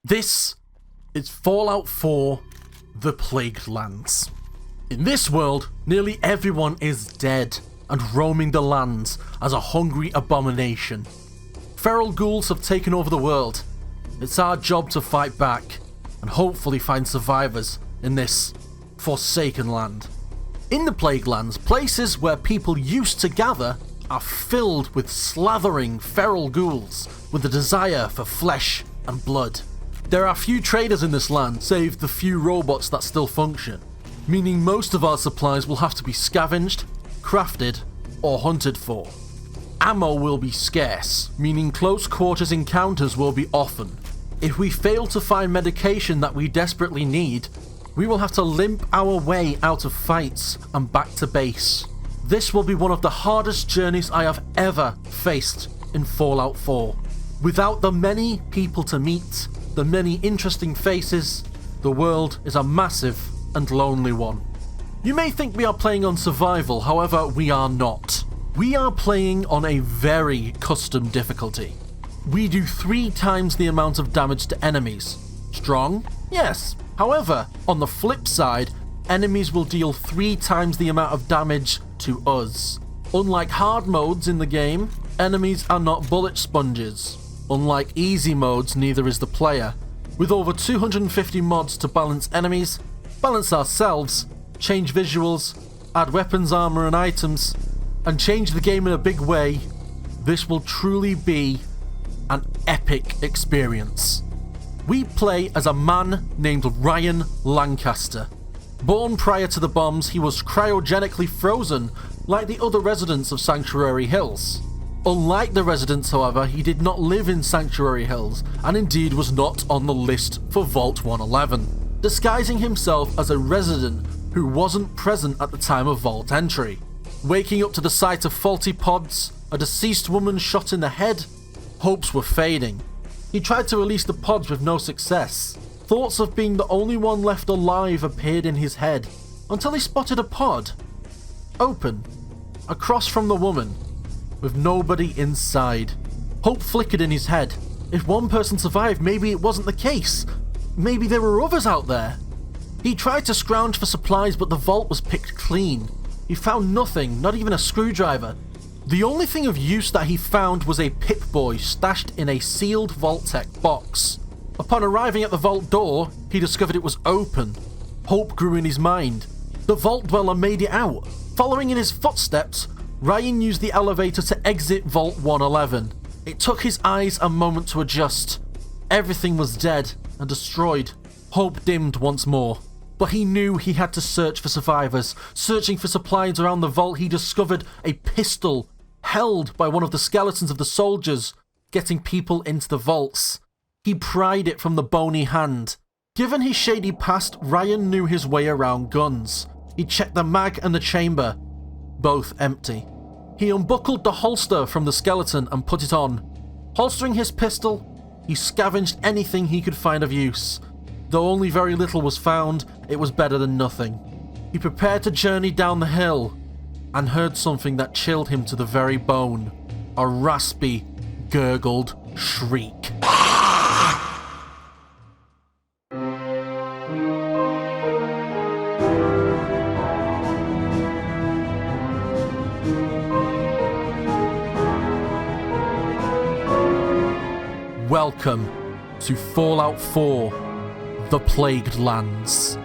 This is Fallout 4: The Plagued Lands. In this world, nearly everyone is dead and roaming the lands as a hungry abomination. Feral ghouls have taken over the world. It's our job to fight back and hopefully find survivors in this forsaken land. In the Plagued Lands, places where people used to gather are filled with slathering feral ghouls with a desire for flesh and blood. There are few traders in this land, save the few robots that still function, meaning most of our supplies will have to be scavenged, crafted, or hunted for. Ammo will be scarce, meaning close quarters encounters will be often. If we fail to find medication that we desperately need, we will have to limp our way out of fights and back to base. This will be one of the hardest journeys I have ever faced in Fallout 4. Without the many people to meet, the many interesting faces, the world is a massive and lonely one. You may think we are playing on survival, however we are not. We are playing on a very custom difficulty. We do 3 times the amount of damage to enemies. Strong? Yes. However, on the flip side, enemies will deal 3 times the amount of damage to us. Unlike hard modes in the game, enemies are not bullet sponges. Unlike easy modes, neither is the player. With over 250 mods to balance enemies, balance ourselves, change visuals, add weapons, armor and items, and change the game in a big way, this will truly be an epic experience. We play as a man named Ryan Lancaster. Born prior to the bombs, he was cryogenically frozen like the other residents of Sanctuary Hills. Unlike the residents, however, he did not live in Sanctuary Hills, and indeed was not on the list for Vault 111, disguising himself as a resident who wasn't present at the time of Vault entry. Waking up to the sight of faulty pods, a deceased woman shot in the head, hopes were fading. He tried to release the pods with no success. Thoughts of being the only one left alive appeared in his head, until he spotted a pod. Open, across from the woman, with nobody inside. Hope flickered in his head. If one person survived, maybe it wasn't the case. Maybe there were others out there. He tried to scrounge for supplies, but the vault was picked clean. He found nothing, not even a screwdriver. The only thing of use that he found was a Pip-Boy stashed in a sealed Vault-Tec box. Upon arriving at the vault door, he discovered it was open. Hope grew in his mind. The Vault Dweller made it out. Following in his footsteps, Ryan used the elevator to exit Vault 111. It took his eyes a moment to adjust. Everything was dead and destroyed. Hope dimmed once more. But he knew he had to search for survivors. Searching for supplies around the vault, he discovered a pistol held by one of the skeletons of the soldiers, getting people into the vaults. He pried it from the bony hand. Given his shady past, Ryan knew his way around guns. He checked the mag and the chamber. Both empty. He unbuckled the holster from the skeleton and put it on. Holstering his pistol, he scavenged anything he could find of use. Though only very little was found, it was better than nothing. He prepared to journey down the hill and heard something that chilled him to the very bone. A raspy, gurgled shriek. Welcome to Fallout 4: The Plagued Lands.